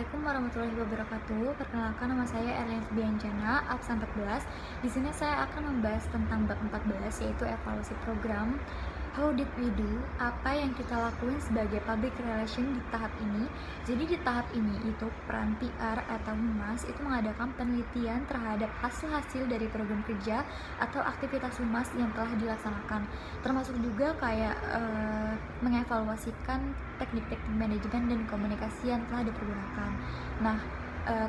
Assalamualaikum warahmatullahi wabarakatuh. Perkenalkan, nama saya Erlian Biancana, absen 14. Di sini saya akan membahas tentang bab 14, yaitu evaluasi program. How did we do? Apa yang kita lakuin sebagai public relation di tahap ini? Jadi di tahap ini itu peran PR atau humas itu mengadakan penelitian terhadap hasil-hasil dari program kerja atau aktivitas humas yang telah dilaksanakan, termasuk juga kayak mengevaluasikan teknik-teknik manajemen dan komunikasi yang telah dipergunakan. Nah,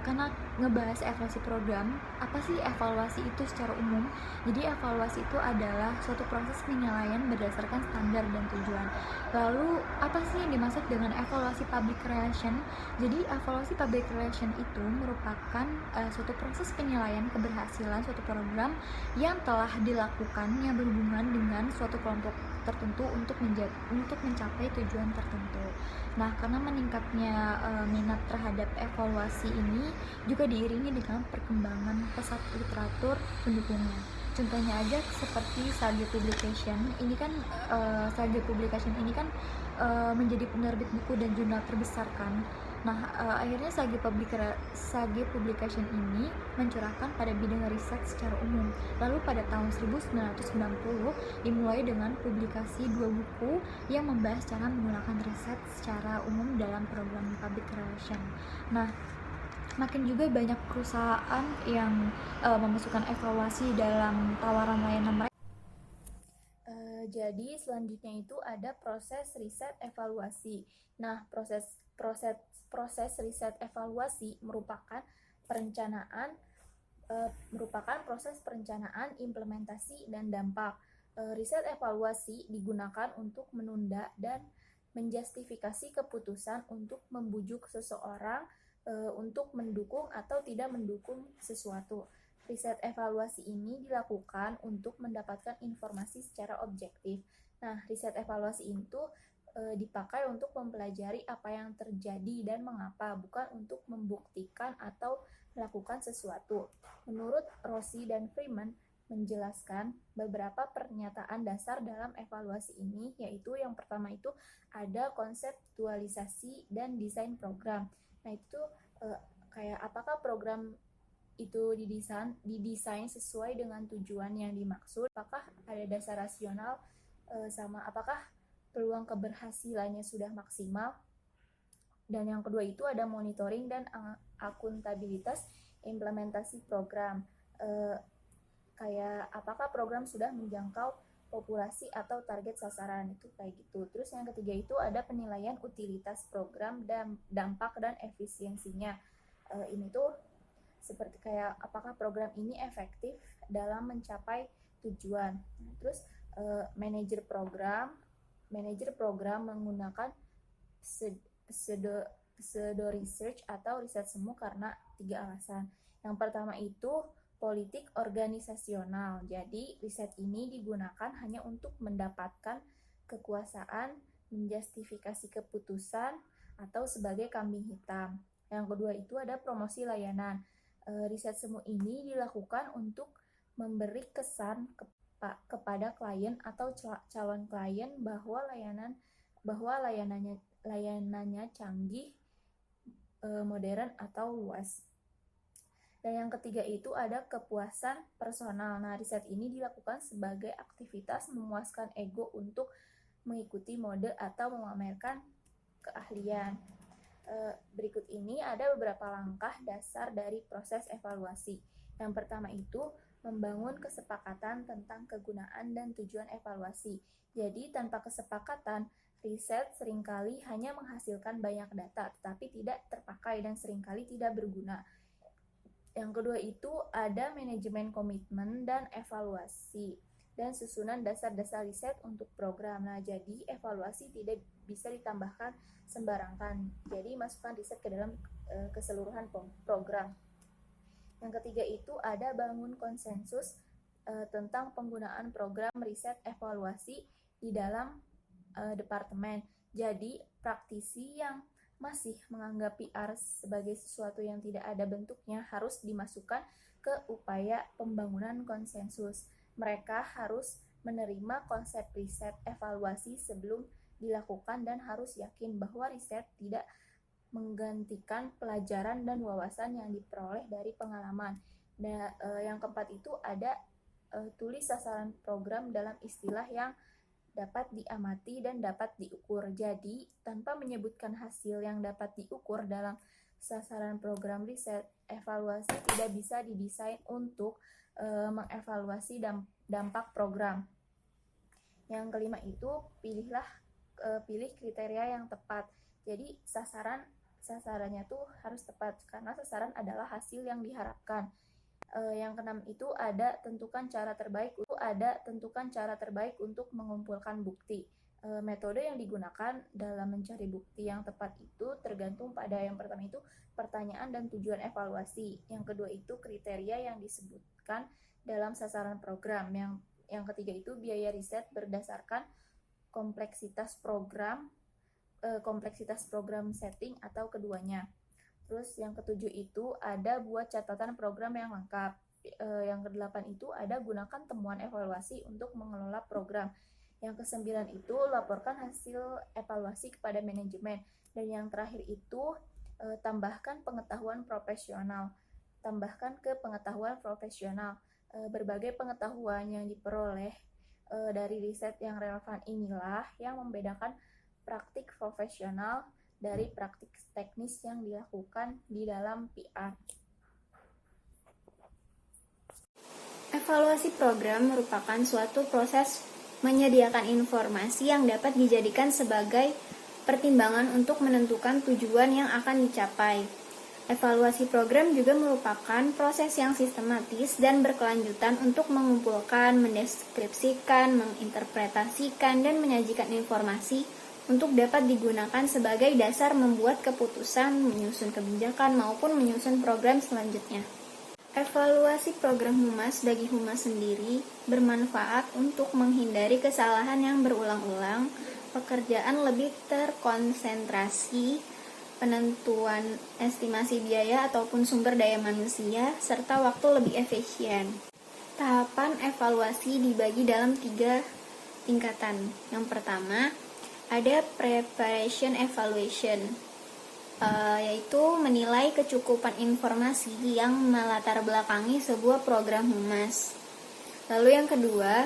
karena ngebahas evaluasi program, apa sih evaluasi itu secara umum? Jadi evaluasi itu adalah suatu proses penilaian berdasarkan standar dan tujuan. Lalu apa sih yang dimaksud dengan evaluasi public relation? Jadi evaluasi public relation itu merupakan suatu proses penilaian keberhasilan suatu program yang telah dilakukan yang berhubungan dengan suatu kelompok tertentu untuk mencapai tujuan tertentu. Nah, karena meningkatnya minat terhadap evaluasi ini juga diiringi dengan perkembangan pesat literatur pendukungnya. Contohnya aja seperti Sage Publication. Ini kan Sage Publication ini kan menjadi penerbit buku dan jurnal terbesar kan. Nah, akhirnya Sage Publication ini mencurahkan pada bidang riset secara umum. Lalu pada tahun 1990 dimulai dengan publikasi 2 buku yang membahas cara menggunakan riset secara umum dalam program public relation. Nah, makin juga banyak perusahaan yang memasukkan evaluasi dalam tawaran layanan mereka. Jadi selanjutnya itu ada proses riset evaluasi. Nah, proses riset evaluasi merupakan proses perencanaan, implementasi, dan dampak. Riset evaluasi digunakan untuk menunda dan menjustifikasi keputusan untuk membujuk seseorang untuk mendukung atau tidak mendukung sesuatu. Riset evaluasi ini dilakukan untuk mendapatkan informasi secara objektif. Nah, riset evaluasi itu dipakai untuk mempelajari apa yang terjadi dan mengapa, bukan untuk membuktikan atau melakukan sesuatu. Menurut Rossi dan Freeman menjelaskan beberapa pernyataan dasar dalam evaluasi ini, yaitu yang pertama itu ada konseptualisasi dan desain program. Nah, itu kayak apakah program itu didesain sesuai dengan tujuan yang dimaksud, apakah ada dasar rasional, sama apakah peluang keberhasilannya sudah maksimal. Dan yang kedua itu ada monitoring dan akuntabilitas implementasi program, kayak apakah program sudah menjangkau populasi atau target sasaran, itu kayak gitu. Terus yang ketiga itu ada penilaian utilitas program dan dampak dan efisiensinya. Ini tuh seperti kayak apakah program ini efektif dalam mencapai tujuan. Terus manajer program menggunakan pseudo research atau riset semu karena 3 alasan. Yang pertama itu politik organisasional. Jadi riset ini digunakan hanya untuk mendapatkan kekuasaan, menjustifikasi keputusan, atau sebagai kambing hitam. Yang kedua itu ada promosi layanan. Riset semu ini dilakukan untuk memberi kesan kepada klien atau calon klien bahwa layanannya canggih, modern, atau luas. Dan yang ketiga itu ada kepuasan personal. Nah, riset ini dilakukan sebagai aktivitas memuaskan ego untuk mengikuti mode atau memamerkan keahlian. Berikut ini ada beberapa langkah dasar dari proses evaluasi. Yang pertama itu membangun kesepakatan tentang kegunaan dan tujuan evaluasi. Jadi tanpa kesepakatan, riset seringkali hanya menghasilkan banyak data, tetapi tidak terpakai dan seringkali tidak berguna. Yang kedua itu ada manajemen komitmen dan evaluasi dan susunan dasar-dasar riset untuk program. Nah, jadi evaluasi tidak bisa ditambahkan sembarangan. Jadi masukkan riset ke dalam keseluruhan program. Yang ketiga itu ada bangun konsensus tentang penggunaan program riset evaluasi di dalam departemen. Jadi praktisi yang masih menganggap PR sebagai sesuatu yang tidak ada bentuknya harus dimasukkan ke upaya pembangunan konsensus. Mereka harus menerima konsep riset evaluasi sebelum dilakukan dan harus yakin bahwa riset tidak menggantikan pelajaran dan wawasan yang diperoleh dari pengalaman. Dan yang keempat itu ada tulis sasaran program dalam istilah yang dapat diamati dan dapat diukur. Jadi, tanpa menyebutkan hasil yang dapat diukur dalam sasaran program riset, evaluasi tidak bisa didesain untuk mengevaluasi dampak program. Yang kelima itu pilih kriteria yang tepat. Jadi sasarannya tuh harus tepat karena sasaran adalah hasil yang diharapkan. Yang keenam itu tentukan cara terbaik untuk mengumpulkan bukti. Metode yang digunakan dalam mencari bukti yang tepat itu tergantung pada yang pertama itu pertanyaan dan tujuan evaluasi. Yang kedua itu kriteria yang disebutkan dalam sasaran program. Yang ketiga itu biaya riset berdasarkan kompleksitas program setting atau keduanya. Terus yang ketujuh itu buat catatan program yang lengkap. Yang kedelapan itu gunakan temuan evaluasi untuk mengelola program. Yang kesembilan itu laporkan hasil evaluasi kepada manajemen. Dan yang terakhir itu tambahkan pengetahuan profesional. Berbagai pengetahuan yang diperoleh dari riset yang relevan inilah yang membedakan praktik profesional dari praktik teknis yang dilakukan di dalam PR. Evaluasi program merupakan suatu proses menyediakan informasi yang dapat dijadikan sebagai pertimbangan untuk menentukan tujuan yang akan dicapai. Evaluasi program juga merupakan proses yang sistematis dan berkelanjutan untuk mengumpulkan, mendeskripsikan, menginterpretasikan, dan menyajikan informasi untuk dapat digunakan sebagai dasar membuat keputusan, menyusun kebijakan, maupun menyusun program selanjutnya. Evaluasi program humas bagi humas sendiri bermanfaat untuk menghindari kesalahan yang berulang-ulang, pekerjaan lebih terkonsentrasi, penentuan estimasi biaya ataupun sumber daya manusia, serta waktu lebih efisien. Tahapan evaluasi dibagi dalam 3 tingkatan. Yang pertama, ada preparation evaluation, yaitu menilai kecukupan informasi yang melatar belakangi sebuah program humas. Lalu yang kedua,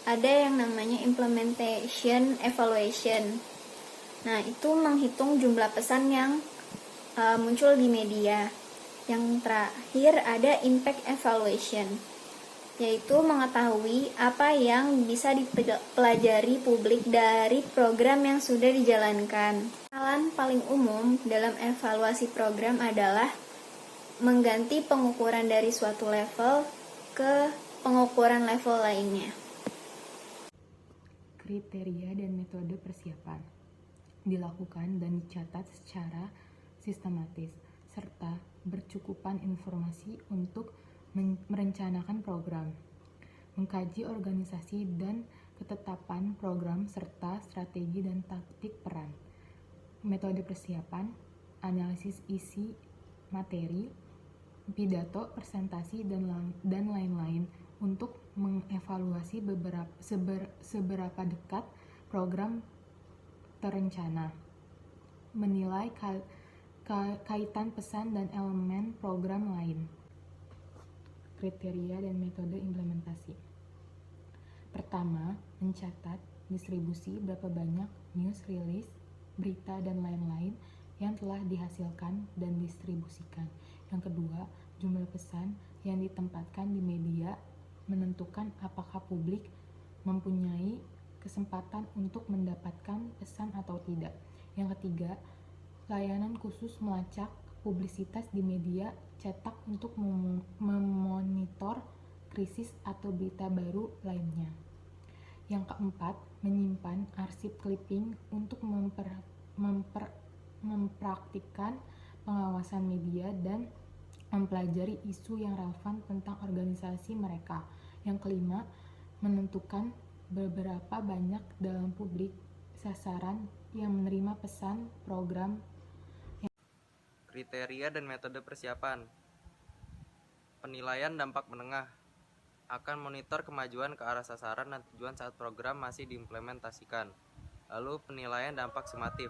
ada yang namanya implementation evaluation. Nah, itu menghitung jumlah pesan yang muncul di media. Yang terakhir ada impact evaluation, yaitu mengetahui apa yang bisa dipelajari publik dari program yang sudah dijalankan. Kesalahan paling umum dalam evaluasi program adalah mengganti pengukuran dari suatu level ke pengukuran level lainnya. Kriteria dan metode persiapan dilakukan dan dicatat secara sistematis, serta bercukupan informasi untuk merencanakan program, mengkaji organisasi dan ketetapan program, serta strategi dan taktik peran. Metode persiapan, analisis isi materi, pidato, presentasi, dan lain-lain untuk mengevaluasi seberapa dekat program terencana, menilai kaitan pesan dan elemen program lain. Kriteria dan metode implementasi. Pertama, mencatat distribusi berapa banyak news release, berita, dan lain-lain yang telah dihasilkan dan distribusikan. Yang kedua, jumlah pesan yang ditempatkan di media, menentukan apakah publik mempunyai kesempatan untuk mendapatkan pesan atau tidak. Yang ketiga, layanan khusus melacak publisitas di media cetak untuk memonitor krisis atau berita baru lainnya. Yang keempat, menyimpan arsip clipping untuk mempraktikkan pengawasan media dan mempelajari isu yang relevan tentang organisasi mereka. Yang kelima, menentukan beberapa banyak dalam publik sasaran yang menerima pesan program. Kriteria dan metode persiapan. Penilaian dampak menengah akan monitor kemajuan ke arah sasaran dan tujuan saat program masih diimplementasikan. Lalu penilaian dampak sumatif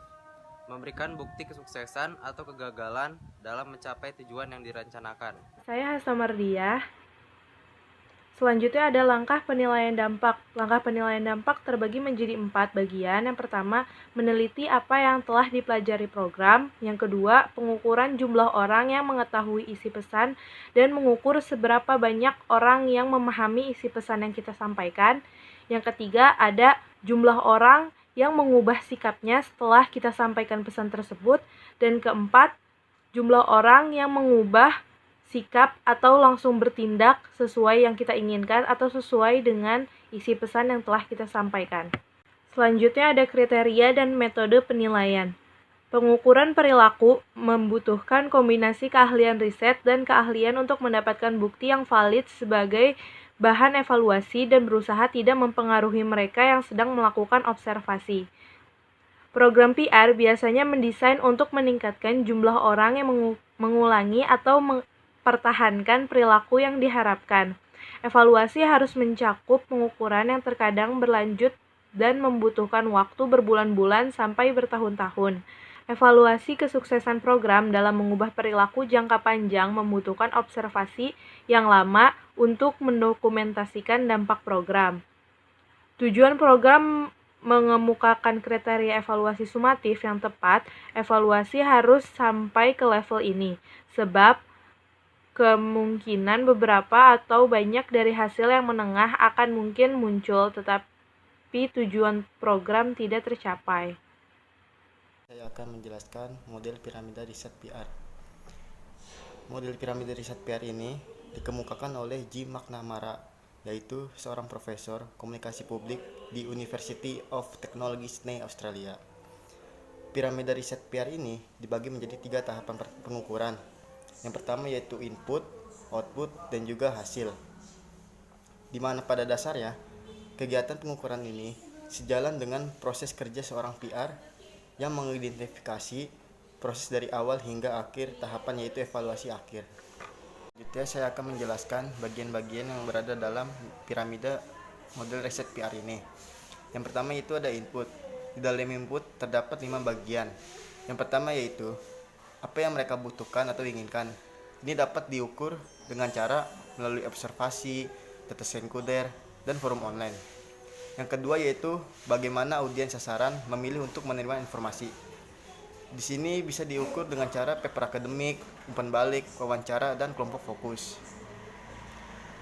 memberikan bukti kesuksesan atau kegagalan dalam mencapai tujuan yang direncanakan. Saya Hasa Mardiah. Selanjutnya ada langkah penilaian dampak. Langkah penilaian dampak terbagi menjadi 4 bagian. Yang pertama, meneliti apa yang telah dipelajari program. Yang kedua, pengukuran jumlah orang yang mengetahui isi pesan dan mengukur seberapa banyak orang yang memahami isi pesan yang kita sampaikan. Yang ketiga, ada jumlah orang yang mengubah sikapnya setelah kita sampaikan pesan tersebut. Dan keempat, jumlah orang yang mengubah sikap atau langsung bertindak sesuai yang kita inginkan atau sesuai dengan isi pesan yang telah kita sampaikan. Selanjutnya ada kriteria dan metode penilaian. Pengukuran perilaku membutuhkan kombinasi keahlian riset dan keahlian untuk mendapatkan bukti yang valid sebagai bahan evaluasi dan berusaha tidak mempengaruhi mereka yang sedang melakukan observasi. Program PR biasanya mendesain untuk meningkatkan jumlah orang yang mengulangi atau pertahankan perilaku yang diharapkan. Evaluasi harus mencakup pengukuran yang terkadang berlanjut dan membutuhkan waktu berbulan-bulan sampai bertahun-tahun. Evaluasi kesuksesan program dalam mengubah perilaku jangka panjang membutuhkan observasi yang lama untuk mendokumentasikan dampak program. Tujuan program mengemukakan kriteria evaluasi sumatif yang tepat. Evaluasi harus sampai ke level ini, sebab kemungkinan beberapa atau banyak dari hasil yang menengah akan mungkin muncul, tetapi tujuan program tidak tercapai. Saya akan menjelaskan model piramida riset PR. Model piramida riset PR ini dikemukakan oleh G. McNamara, yaitu seorang profesor komunikasi publik di University of Technology Sydney, Australia. Piramida riset PR ini dibagi menjadi 3 tahapan pengukuran. Yang pertama yaitu input, output, dan juga hasil. Di mana pada dasarnya, kegiatan pengukuran ini sejalan dengan proses kerja seorang PR yang mengidentifikasi proses dari awal hingga akhir tahapan yaitu evaluasi akhir. Selanjutnya saya akan menjelaskan bagian-bagian yang berada dalam piramida model riset PR ini. Yang pertama itu ada input. Di dalam input terdapat 5 bagian. Yang pertama yaitu apa yang mereka butuhkan atau inginkan. Ini dapat diukur dengan cara melalui observasi, data sekunder, dan forum online. Yang kedua yaitu bagaimana audiens sasaran memilih untuk menerima informasi. Di sini bisa diukur dengan cara paper akademik, umpan balik, wawancara, dan kelompok fokus.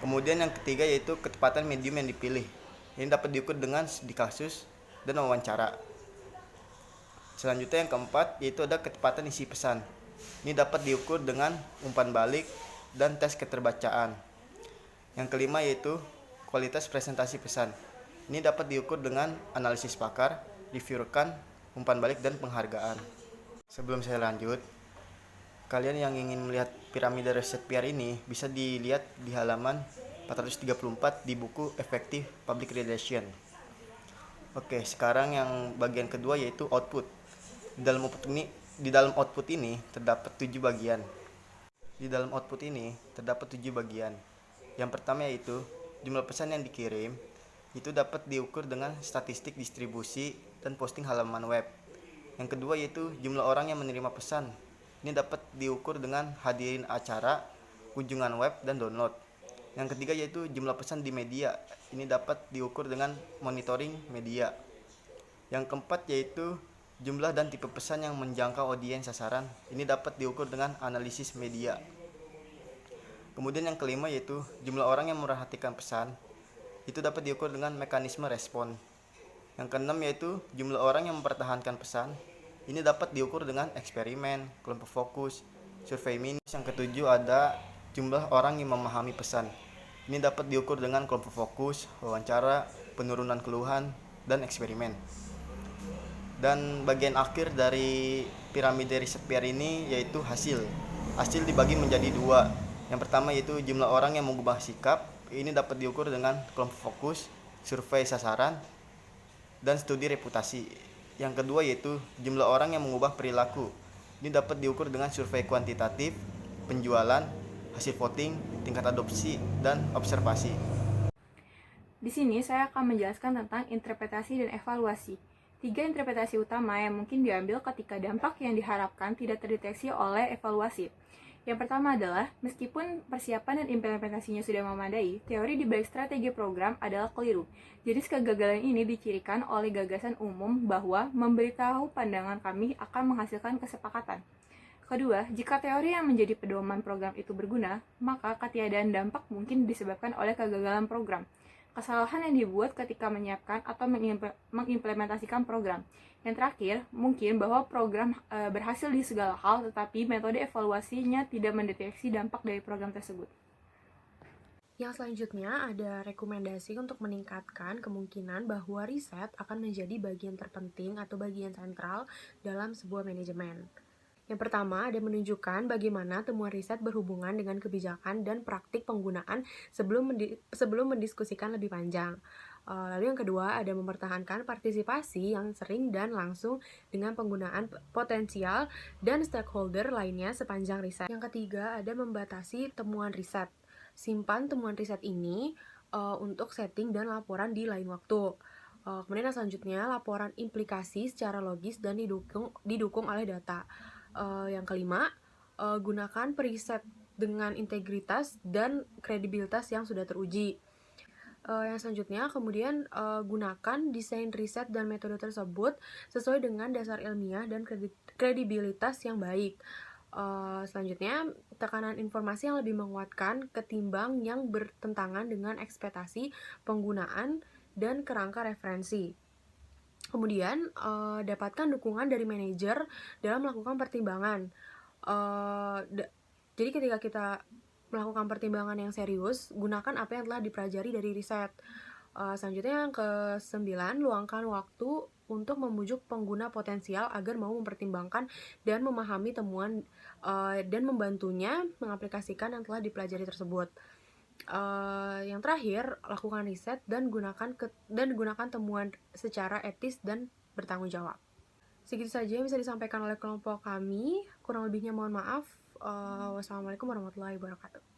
Kemudian yang ketiga yaitu ketepatan medium yang dipilih. Ini dapat diukur dengan studi kasus dan wawancara. Selanjutnya yang keempat yaitu ada ketepatan isi pesan. Ini dapat diukur dengan umpan balik dan tes keterbacaan. Yang kelima yaitu kualitas presentasi pesan. Ini dapat diukur dengan analisis pakar, review rekan, umpan balik, dan penghargaan. Sebelum saya lanjut, kalian yang ingin melihat piramida riset PR ini bisa dilihat di halaman 434 di buku Effective Public Relation. Oke, sekarang yang bagian kedua yaitu output. Di dalam output ini terdapat 7 bagian. Yang pertama yaitu jumlah pesan yang dikirim. Itu dapat diukur dengan statistik distribusi dan posting halaman web. Yang kedua yaitu jumlah orang yang menerima pesan. Ini dapat diukur dengan hadirin acara, kunjungan web, dan download. Yang ketiga yaitu jumlah pesan di media. Ini dapat diukur dengan monitoring media. Yang keempat yaitu jumlah dan tipe pesan yang menjangkau audiens sasaran. Ini dapat diukur dengan analisis media. Kemudian yang kelima yaitu jumlah orang yang memperhatikan pesan. Itu dapat diukur dengan mekanisme respon. Yang keenam yaitu jumlah orang yang mempertahankan pesan. Ini dapat diukur dengan eksperimen, kelompok fokus, survei mini. Yang ketujuh ada jumlah orang yang memahami pesan. Ini dapat diukur dengan kelompok fokus, wawancara, penurunan keluhan, dan eksperimen. Dan bagian akhir dari piramida riset PR ini yaitu hasil. Hasil dibagi menjadi 2. Yang pertama yaitu jumlah orang yang mengubah sikap. Ini dapat diukur dengan kelompok fokus, survei sasaran, dan studi reputasi. Yang kedua yaitu jumlah orang yang mengubah perilaku. Ini dapat diukur dengan survei kuantitatif, penjualan, hasil voting, tingkat adopsi, dan observasi. Di sini saya akan menjelaskan tentang interpretasi dan evaluasi. 3 interpretasi utama yang mungkin diambil ketika dampak yang diharapkan tidak terdeteksi oleh evaluasi. Yang pertama adalah, meskipun persiapan dan implementasinya sudah memadai, teori di balik strategi program adalah keliru. Jadi kegagalan ini dicirikan oleh gagasan umum bahwa memberitahu pandangan kami akan menghasilkan kesepakatan. Kedua, jika teori yang menjadi pedoman program itu berguna, maka ketiadaan dampak mungkin disebabkan oleh kegagalan program. Kesalahan yang dibuat ketika menyiapkan atau mengimplementasikan program. Yang terakhir, mungkin bahwa program berhasil di segala hal, tetapi metode evaluasinya tidak mendeteksi dampak dari program tersebut. Yang selanjutnya ada rekomendasi untuk meningkatkan kemungkinan bahwa riset akan menjadi bagian terpenting atau bagian sentral dalam sebuah manajemen. Yang pertama ada menunjukkan bagaimana temuan riset berhubungan dengan kebijakan dan praktik penggunaan sebelum mendiskusikan lebih panjang. Lalu yang kedua ada mempertahankan partisipasi yang sering dan langsung dengan penggunaan potensial dan stakeholder lainnya sepanjang riset. Yang ketiga ada membatasi temuan riset. Simpan temuan riset ini untuk setting dan laporan di lain waktu. Kemudian yang selanjutnya laporan implikasi secara logis dan didukung oleh data. Yang kelima, gunakan periset dengan integritas dan kredibilitas yang sudah teruji. Yang selanjutnya, kemudian gunakan desain riset dan metode tersebut sesuai dengan dasar ilmiah dan kredibilitas yang baik. Selanjutnya, tekanan informasi yang lebih menguatkan ketimbang yang bertentangan dengan ekspektasi penggunaan dan kerangka referensi. Kemudian, dapatkan dukungan dari manajer dalam melakukan pertimbangan. Jadi ketika kita melakukan pertimbangan yang serius, gunakan apa yang telah dipelajari dari riset. Selanjutnya yang ke-9, luangkan waktu untuk membujuk pengguna potensial agar mau mempertimbangkan dan memahami temuan dan membantunya mengaplikasikan yang telah dipelajari tersebut. Yang terakhir, lakukan riset dan gunakan temuan secara etis dan bertanggung jawab. Segitu saja yang bisa disampaikan oleh kelompok kami. Kurang lebihnya mohon maaf. Wassalamualaikum warahmatullahi wabarakatuh.